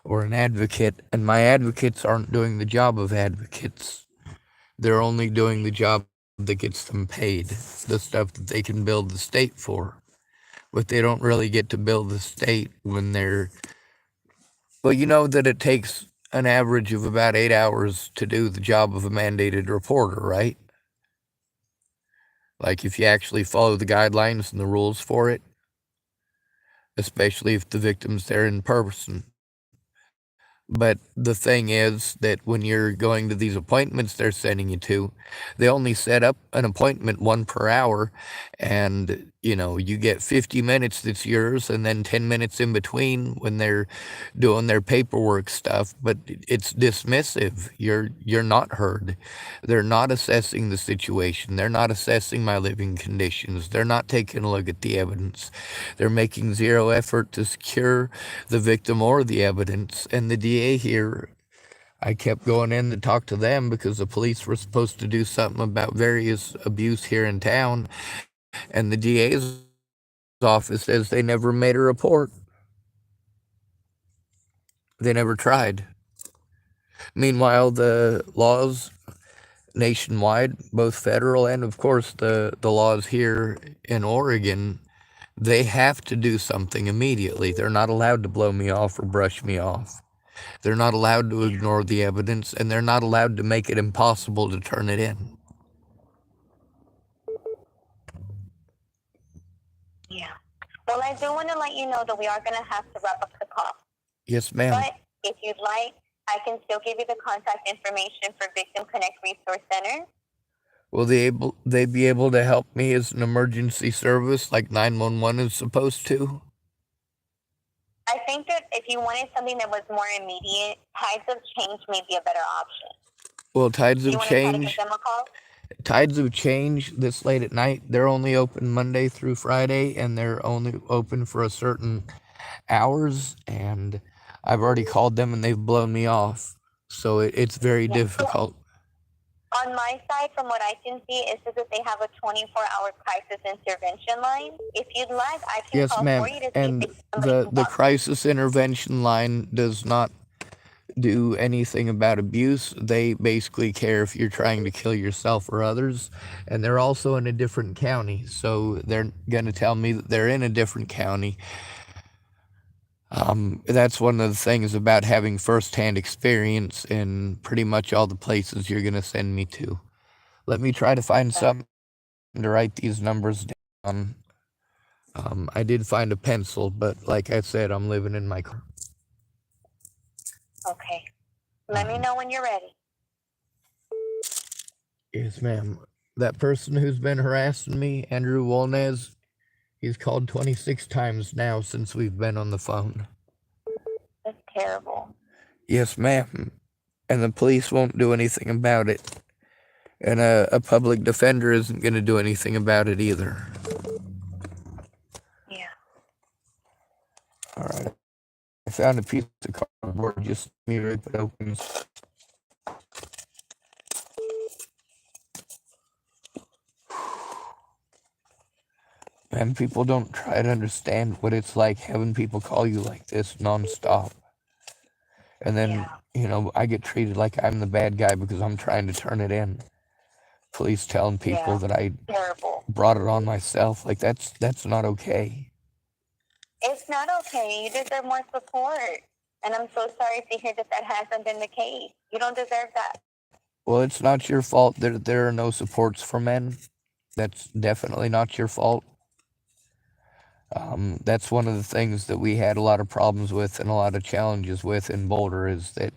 A: or an advocate, and my advocates aren't doing the job of advocates. They're only doing the job that gets them paid, the stuff that they can bill the state for. But they don't really get to bill the state when they're. Well, you know that it takes an average of about 8 hours to do the job of a mandated reporter, right? Like if you actually follow the guidelines and the rules for it, especially if the victim's there in person. But the thing is that when you're going to these appointments they're sending you to, they only set up an appointment one per hour, and you get 50 minutes that's yours, and then 10 minutes in between when they're doing their paperwork stuff. But it's dismissive. You're not heard. They're not assessing the situation. They're not assessing my living conditions. They're not taking a look at the evidence. They're making zero effort to secure the victim or the evidence. And the DA here, I kept going in to talk to them because the police were supposed to do something about various abuse here in town, and the DA's office says they never made a report. They never tried. Meanwhile, the laws nationwide, both federal and, of course, the laws here in Oregon, they have to do something immediately. They're not allowed to blow me off or brush me off. They're not allowed to ignore the evidence, and they're not allowed to make it impossible to turn it in.
B: Yeah. Well, I do want to let you know that we are going to have to wrap up the call.
A: Yes, ma'am.
B: But if you'd like, I can still give you the contact information for Victim Connect Resource Center.
A: Will they be able to help me as an emergency service like 911 is supposed to?
B: I think that if you wanted something that was more immediate, Tides of Change may be a better option.
A: Well, Tides of
B: You want to try to
A: Change.
B: give them a call?
A: Tides of Change this late at night. They're only open Monday through Friday, and they're only open for a certain hours. And I've already called them, and they've blown me off. So it's very difficult.
B: On my side, from what I can see, is that they have a 24-hour crisis intervention line. If you'd like, I can
A: Yes,
B: call
A: ma'am.
B: for you to see
A: And
B: if somebody
A: the crisis intervention line does not do anything about abuse. They basically care if you're trying to kill yourself or others. And they're also in a different county. So they're going to tell me that they're in a different county. That's one of the things about having firsthand experience in pretty much all the places you're going to send me to. Let me try to find something to write these numbers down. I did find a pencil, but like I said, I'm living in my car.
B: Okay. Let me know when you're ready.
A: Yes, ma'am. That person who's been harassing me, Andrew Wolnez, he's called 26 times now since we've been on the phone.
B: That's terrible.
A: Yes, ma'am. And the police won't do anything about it. And a public defender isn't going to do anything about it either.
B: Yeah.
A: All right. I found a piece of cardboard. Just let me rip it open. And people don't try to understand what it's like having people call you like this nonstop. And then, I get treated like I'm the bad guy because I'm trying to turn it in. Police telling people that I brought it on myself. Like, that's not okay.
B: It's not okay. You deserve more support. And I'm so sorry to hear that hasn't been the case. You don't deserve that.
A: Well, it's not your fault that there are no supports for men. That's definitely not your fault. That's one of the things that we had a lot of problems with and a lot of challenges with in Boulder is that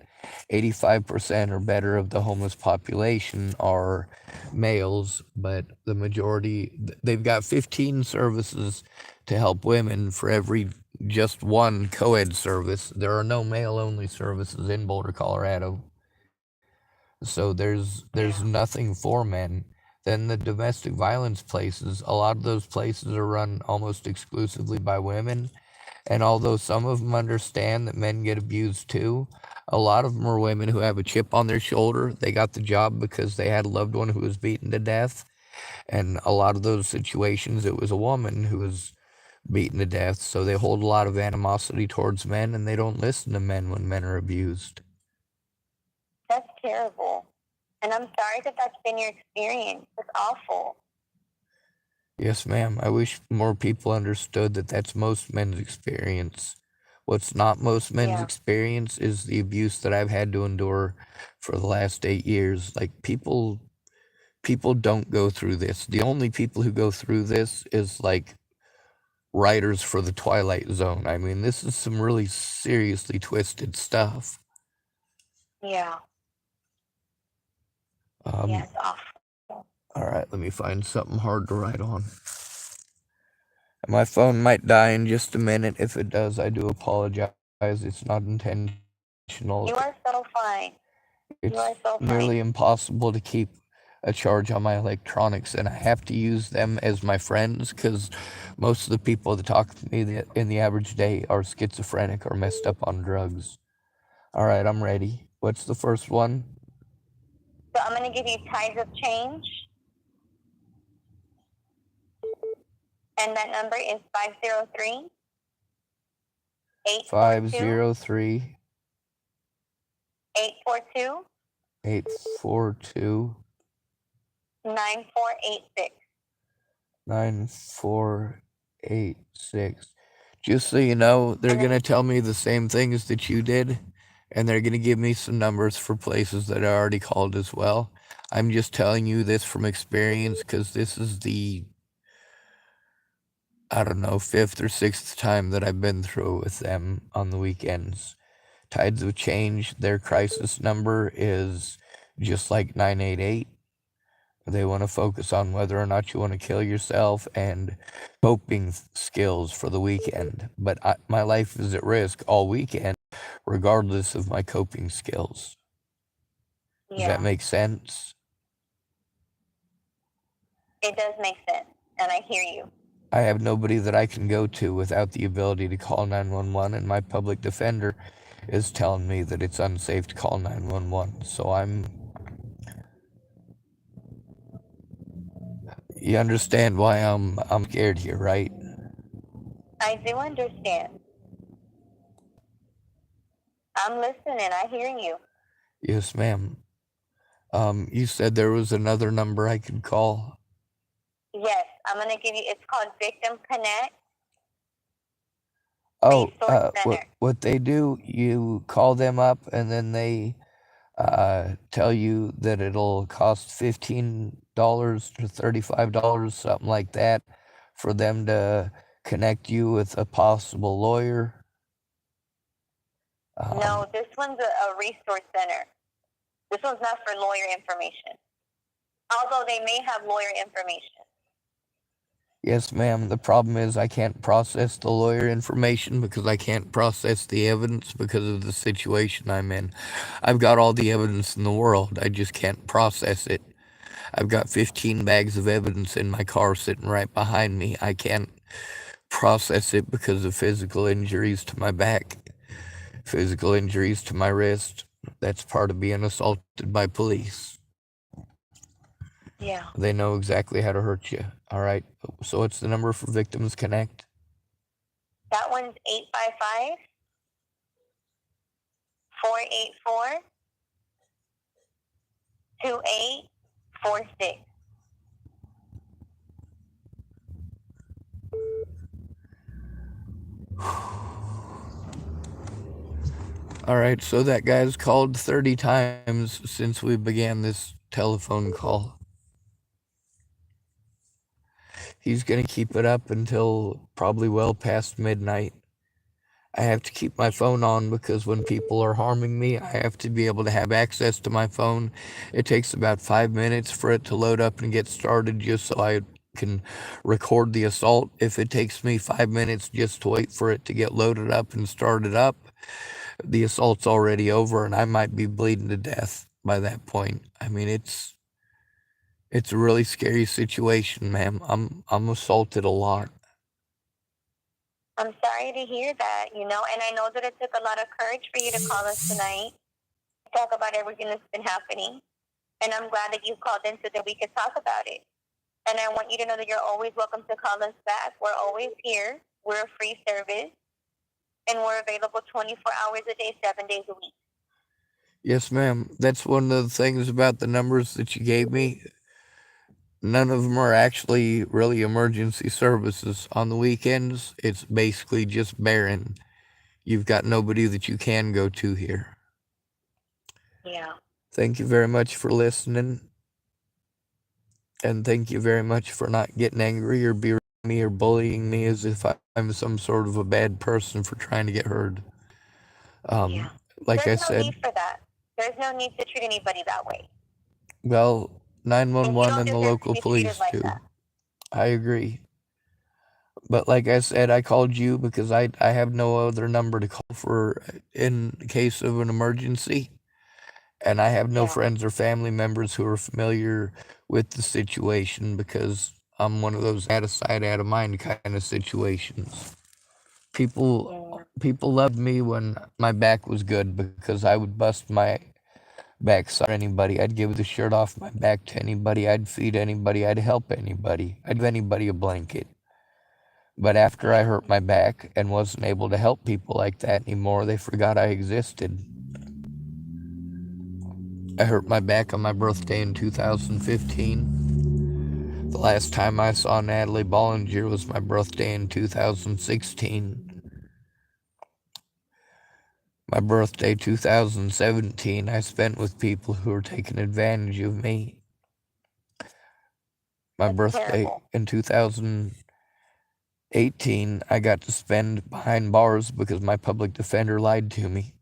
A: 85% or better of the homeless population are males, but the majority, they've got 15 services to help women for every just one co-ed service. There are no male-only services in Boulder, Colorado. So there's nothing for men. Then the domestic violence places, a lot of those places are run almost exclusively by women. And although some of them understand that men get abused too, a lot of them are women who have a chip on their shoulder. They got the job because they had a loved one who was beaten to death. And a lot of those situations, it was a woman who was beaten to death. So they hold a lot of animosity towards men, and they don't listen to men when men are abused.
B: That's terrible. And I'm sorry that that's been your experience. It's awful.
A: Yes, ma'am. I wish more people understood that that's most men's experience. What's not most men's experience is the abuse that I've had to endure for the last 8 years. Like, people don't go through this. The only people who go through this is like writers for the Twilight Zone. I mean, this is some really seriously twisted stuff.
B: Yeah.
A: Um,
B: Yeah, it's awful.
A: all right, let me find something hard to write on. My phone might die in just a minute. If it does, I do apologize. It's not intentional.
B: You are so fine.
A: It's
B: You are so
A: nearly
B: fine.
A: impossible to keep a charge on my electronics, and I have to use them as my friends because most of the people that talk to me in the average day are schizophrenic or messed up on drugs. All right, I'm ready. What's the first one?
B: So I'm going to give you Tides of Change, and that number is 503 842
A: 503
B: 842
A: 842
B: 9486.
A: 9486. Just so you know, they're going to tell me the same things that you did, and they're going to give me some numbers for places that I already called as well. I'm just telling you this from experience because this is the, I don't know, fifth or sixth time that I've been through with them on the weekends. Tides of Change, their crisis number is just like 988. They want to focus on whether or not you want to kill yourself and coping skills for the weekend. But my life is at risk all weekend, regardless of my coping skills. Does that
B: Yeah,
A: make sense?
B: it does make sense, and I hear you.
A: I have nobody that I can go to without the ability to call 911, and my public defender is telling me that it's unsafe to call 911. So you understand why I'm scared here, right?
B: I do understand. I'm listening. I hear you.
A: Yes, ma'am. You said there was another number I could call.
B: Yes, I'm going to give you, it's called Victim Connect
A: Oh,
B: Resource Center.
A: what they do, you call them up and then they tell you that it'll cost $15 to $35, something like that, for them to connect you with a possible lawyer.
B: No, this one's a resource center. This one's not for lawyer information, although they may have lawyer information.
A: Yes, ma'am. The problem is I can't process the lawyer information because I can't process the evidence because of the situation I'm in. I've got all the evidence in the world. I just can't process it. I've got 15 bags of evidence in my car sitting right behind me. I can't process it because of physical injuries to my back, physical injuries to my wrist. That's part of being assaulted by police.
B: Yeah.
A: They know exactly how to hurt you. All right. So what's the number for Victims Connect?
B: That one's 855 484 2846.
A: All right, so that guy's called 30 times since we began this telephone call. He's going to keep it up until probably well past midnight. I have to keep my phone on because when people are harming me, I have to be able to have access to my phone. It takes about 5 minutes for it to load up and get started just so I can record the assault. If it takes me 5 minutes just to wait for it to get loaded up and started up, the assault's already over and I might be bleeding to death by that point. I mean, it's a really scary situation, ma'am. I'm assaulted a lot.
B: I'm sorry to hear that, and I know that it took a lot of courage for you to call us tonight, talk about everything that's been happening. And I'm glad that you called in so that we could talk about it. And I want you to know that you're always welcome to call us back. We're always here. We're a free service. And we're available 24 hours a day, 7 days a week.
A: Yes, ma'am. That's one of the things about the numbers that you gave me. None of them are actually really emergency services. On the weekends, it's basically just barren. You've got nobody that you can go to here.
B: Yeah.
A: Thank you very much for listening. And thank you very much for not getting angry or berating me or bullying me as if I'm some sort of a bad person for trying to get heard.
B: Yeah.
A: Like I
B: There's no
A: said,
B: need for that. There's no need to treat anybody that way.
A: Well,
B: And you
A: 911
B: don't
A: and the
B: deserve to
A: local
B: be treated
A: police
B: like
A: too.
B: that.
A: I agree. But like I said, I called you because I have no other number to call for in case of an emergency. And I have no
B: Yeah.
A: friends or family members who are familiar with the situation because I'm one of those out of sight, out of mind kind of situations. People loved me when my back was good because I would bust my backside for anybody. I'd give the shirt off my back to anybody. I'd feed anybody. I'd help anybody. I'd give anybody a blanket. But after I hurt my back and wasn't able to help people like that anymore, they forgot I existed. I hurt my back on my birthday in 2015. The last time I saw Natalie Bollinger was my birthday in 2016. My birthday 2017 I spent with people who were taking advantage of me. My birthday in 2018 I got to spend behind bars because my public defender lied to me.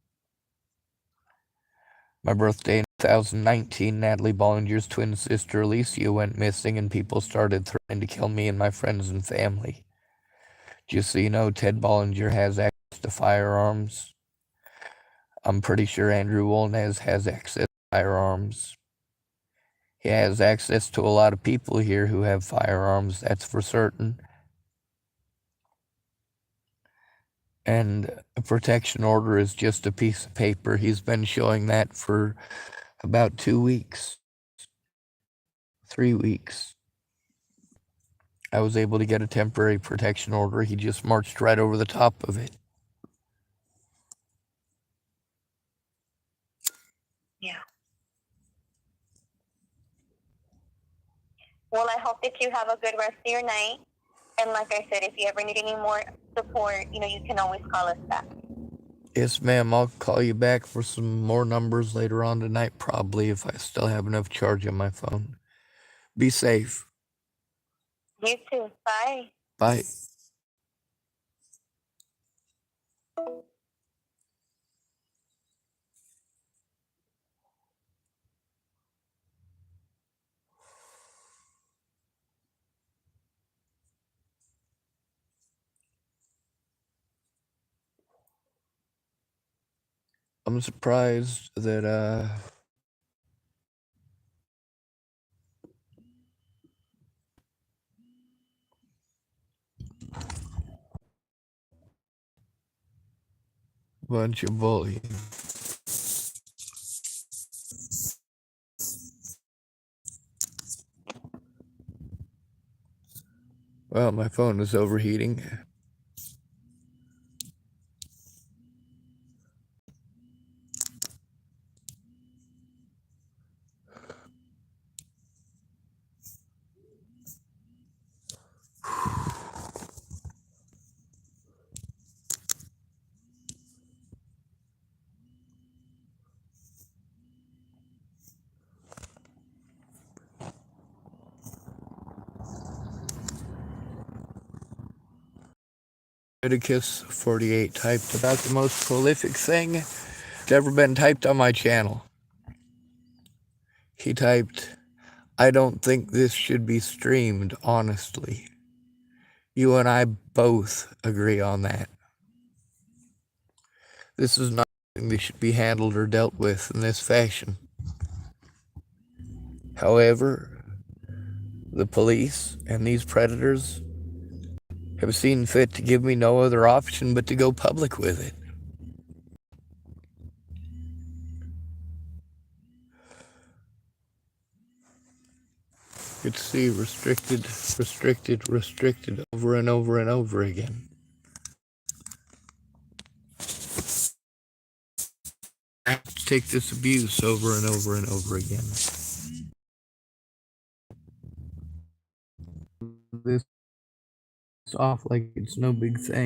A: My birthday in 2019, Natalie Bollinger's twin sister Alicia went missing and people started threatening to kill me and my friends and family. Just so you know, Ted Bollinger has access to firearms. I'm pretty sure Andrew Wolnez has access to firearms. He has access to a lot of people here who have firearms, that's for certain. And a protection order is just a piece of paper. He's been showing that for about 2 weeks, 3 weeks. I was able to get a temporary protection order. He just marched right over the top of it.
B: Yeah. Well, I hope that you have a good rest of your night. And like I said, if you ever need any more support, you can always call us back.
A: Yes, ma'am. I'll call you back for some more numbers later on tonight, probably, if I still have enough charge on my phone. Be safe.
B: You too. Bye.
A: Bye. I'm surprised that bunch of bullying. Well, my phone is overheating. Leviticus 48 typed about the most prolific thing that's ever been typed on my channel. He typed, I don't think this should be streamed, honestly. You and I both agree on that. This is not something that should be handled or dealt with in this fashion. However, the police and these predators have seen fit to give me no other option but to go public with it. It's see restricted, restricted, restricted over and over and over again. I have to take this abuse over and over and over again. This off like it's no big thing.